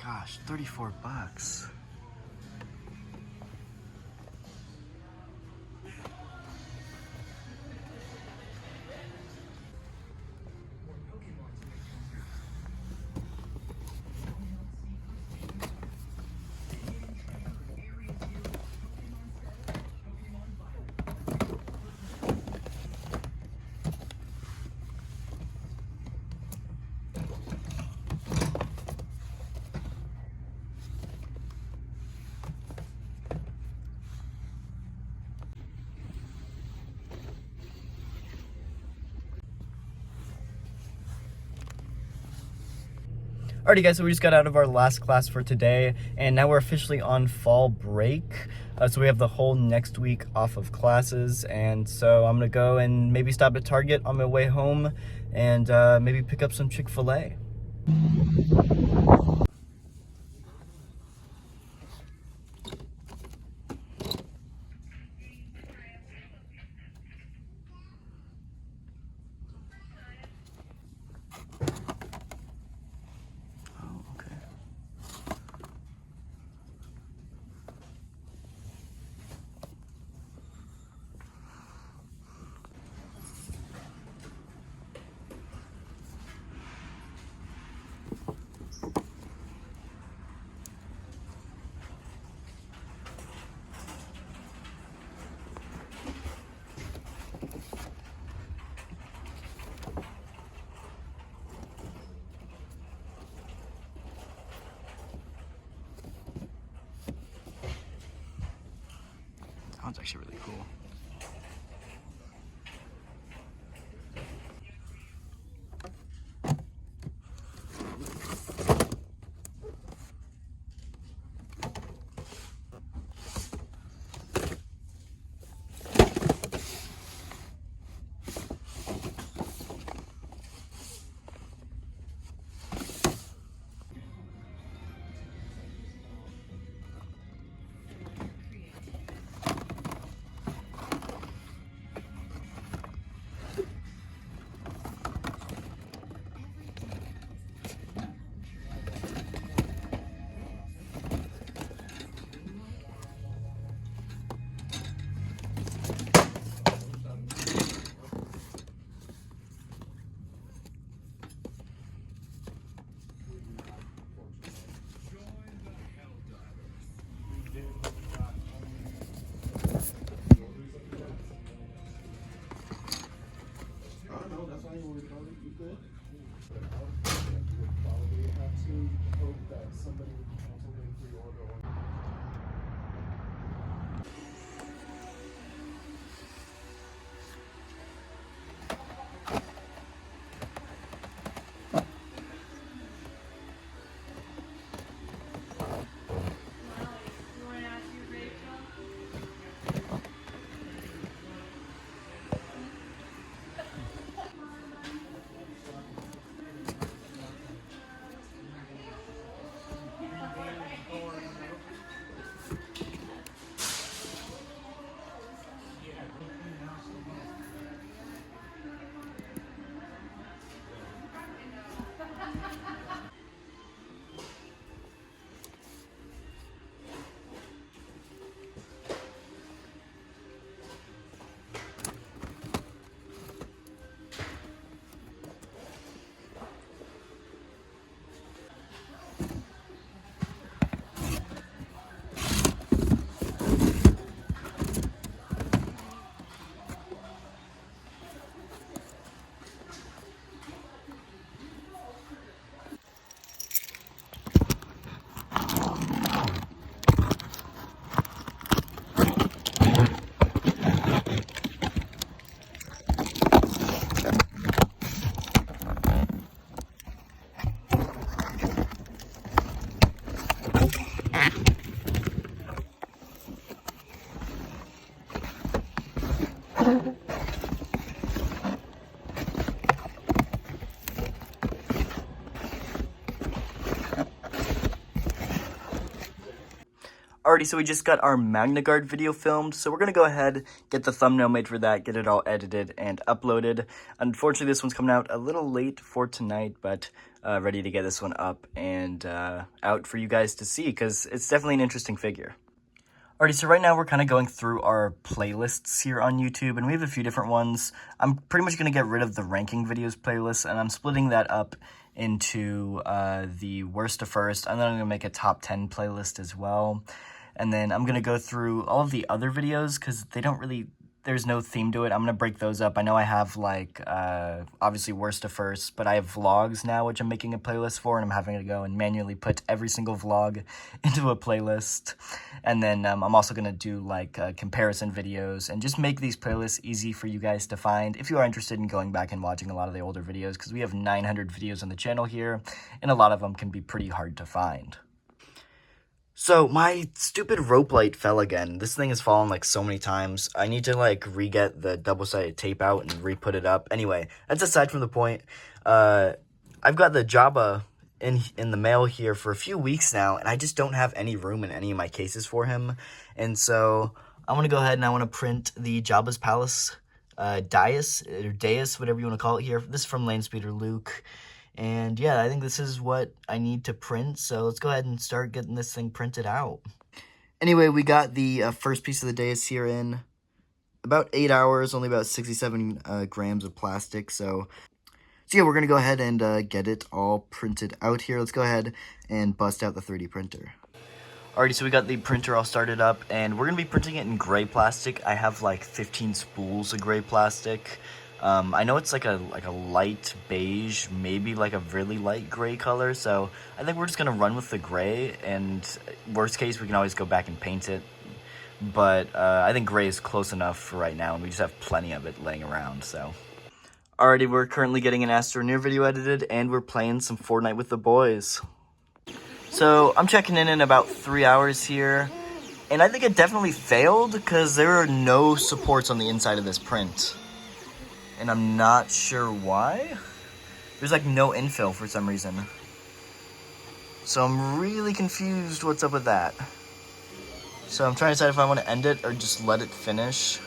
Gosh, 34 bucks. Alrighty guys, so we just got out of our last class for today, and now we're officially on fall break. So we have the whole next week off of classes, and so I'm gonna go and maybe stop at Target on my way home and maybe pick up some Chick-fil-A. That one's actually really cool. Alrighty, so we just got our Magna Guard video filmed, so we're going to go ahead, get the thumbnail made for that, get it all edited and uploaded. Unfortunately, this one's coming out a little late for tonight, but ready to get this one up and out for you guys to see, because it's definitely an interesting figure. Alrighty, so right now we're kind of going through our playlists here on YouTube, and we have a few different ones. I'm pretty much going to get rid of the ranking videos playlist, and I'm splitting that up into the worst to first, and then I'm going to make a top 10 playlist as well. And then I'm going to go through all of the other videos, because they don't really, there's no theme to it. I'm going to break those up. I know I have, like, obviously worst to first, but I have vlogs now, which I'm making a playlist for, and I'm having to go and manually put every single vlog into a playlist. And then I'm also going to do, like, comparison videos, and just make these playlists easy for you guys to find if you are interested in going back and watching a lot of the older videos, because we have 900 videos on the channel here, and a lot of them can be pretty hard to find. So, my stupid rope light fell again. This thing has fallen, like, so many times. I need to, like, re-get the double-sided tape out and re-put it up. Anyway, that's aside from the point. I've got the Jabba in the mail here for a few weeks now, and I just don't have any room in any of my cases for him. And so, I want to go ahead and I want to print the Jabba's Palace dais, or dais, whatever you want to call it here. This is from Landspeeder Luke. And yeah, I think this is what I need to print, so let's go ahead and start getting this thing printed out. Anyway, we got the first piece of the dais here in about 8 hours, only about 67 grams of plastic. So yeah, we're going to go ahead and get it all printed out here. Let's go ahead and bust out the 3D printer. Alrighty, so we got the printer all started up, and we're going to be printing it in gray plastic. I have like 15 spools of gray plastic. I know it's like a light beige, maybe like a really light gray color, so I think we're just going to run with the gray, and worst case, we can always go back and paint it, but I think gray is close enough for right now, and we just have plenty of it laying around, so. Alrighty, we're currently getting an Astroneer video edited, and we're playing some Fortnite with the boys. So, I'm checking in about 3 hours here, and I think it definitely failed, because there are no supports on the inside of this print. And I'm not sure why. There's like no infill for some reason. So I'm really confused what's up with that. So I'm trying to decide if I want to end it or just let it finish.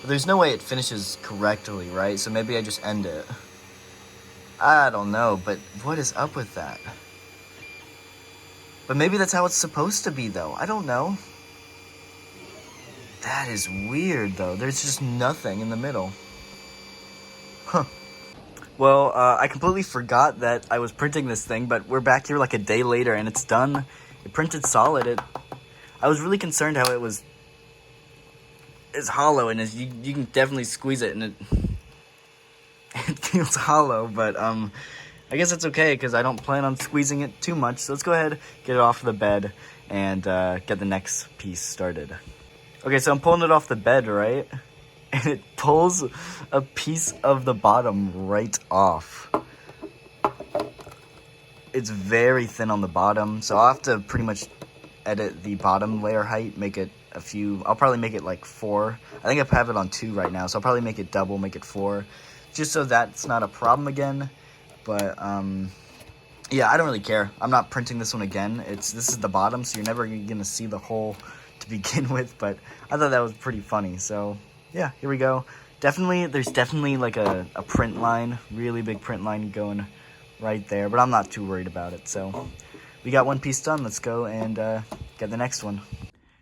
But there's no way it finishes correctly, right? So maybe I just end it. I don't know, but what is up with that? But maybe that's how it's supposed to be, though. I don't know. That is weird, though. There's just nothing in the middle. Huh. Well, I completely forgot that I was printing this thing, but we're back here like a day later, and it's done. It printed solid. I was really concerned how it's hollow, and you can definitely squeeze it, and it feels hollow, but I guess it's okay, because I don't plan on squeezing it too much. So let's go ahead, get it off the bed, and get the next piece started. Okay, so I'm pulling it off the bed, right? And it pulls a piece of the bottom right off. It's very thin on the bottom, so I'll have to pretty much edit the bottom layer height, make it a few, I'll probably make it like 4. I think I have it on 2 right now, so I'll probably make it double, make it 4, just so that's not a problem again. But, yeah, I don't really care. I'm not printing this one again. This is the bottom, so you're never gonna see the hole to begin with, but I thought that was pretty funny, so yeah, here we go. There's definitely like a print line, really big print line going right there, but I'm not too worried about it. So we got one piece done. Let's go and get the next one.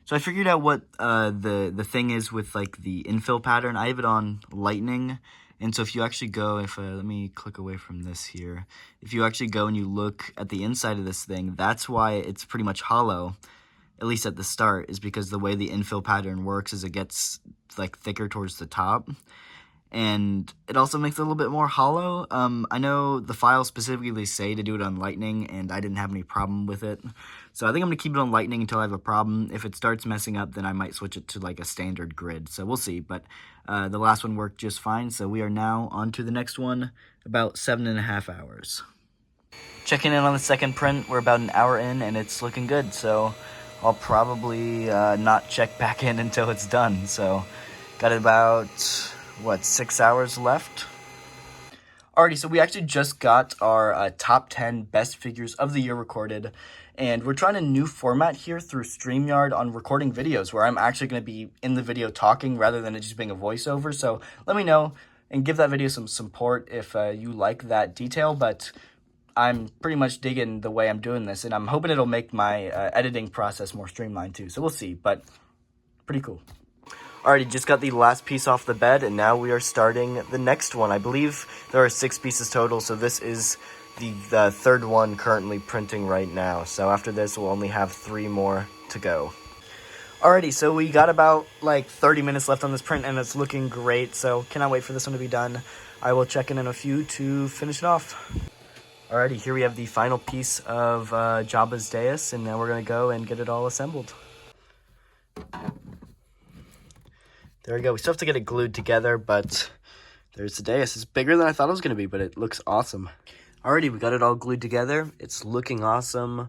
So I figured out what the thing is with like the infill pattern. I have it on lightning, and so if you actually go, let me click away from this here. If you actually go and you look at the inside of this thing, that's why it's pretty much hollow, at least at the start, is because the way the infill pattern works is it gets like thicker towards the top, and it also makes it a little bit more hollow. I know the files specifically say to do it on lightning, and I didn't have any problem with it, so I think I'm gonna keep it on lightning until I have a problem. If it starts messing up, then I might switch it to like a standard grid, so we'll see. But the last one worked just fine, so we are now on to the next one, about 7.5 hours. Checking in on the second print, we're about an hour in, and it's looking good, so I'll probably not check back in until it's done. So got about, 6 hours left? Alrighty, so we actually just got our top 10 best figures of the year recorded, and we're trying a new format here through StreamYard on recording videos, where I'm actually going to be in the video talking rather than it just being a voiceover. So let me know and give that video some support if you like that detail, but I'm pretty much digging the way I'm doing this, and I'm hoping it'll make my editing process more streamlined too. So we'll see, but pretty cool. Alrighty, just got the last piece off the bed, and now we are starting the next one. I believe there are 6 pieces total, so this is the third one currently printing right now. So after this, we'll only have 3 more to go. Alrighty, so we got about like 30 minutes left on this print, and it's looking great, so cannot wait for this one to be done. I will check in a few to finish it off. Alrighty, here we have the final piece of Jabba's dais, and now we're going to go and get it all assembled. There we go. We still have to get it glued together, but there's the dais. It's bigger than I thought it was going to be, but it looks awesome. Alrighty, we got it all glued together. It's looking awesome,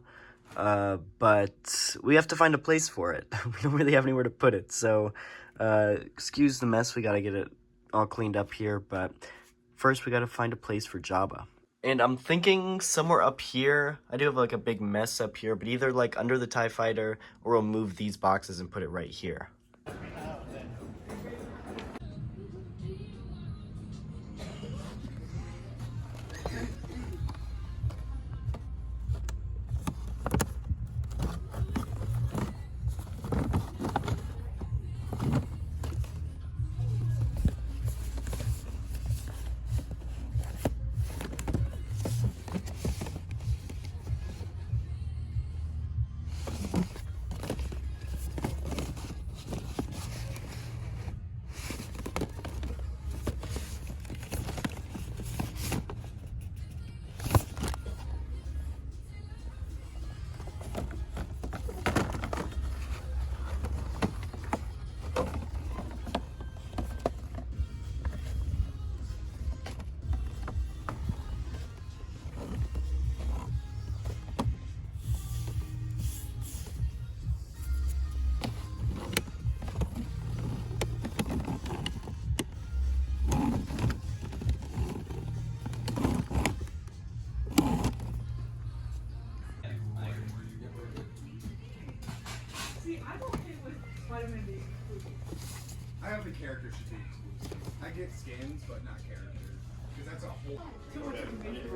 but we have to find a place for it. We don't really have anywhere to put it, so excuse the mess. We got to get it all cleaned up here, but first we got to find a place for Jabba. And I'm thinking somewhere up here. I do have like a big mess up here, but either like under the TIE Fighter, or we'll move these boxes and put it right here. I have the characters should be exclusive. I get skins, but not characters. Because that's a whole... Too much information.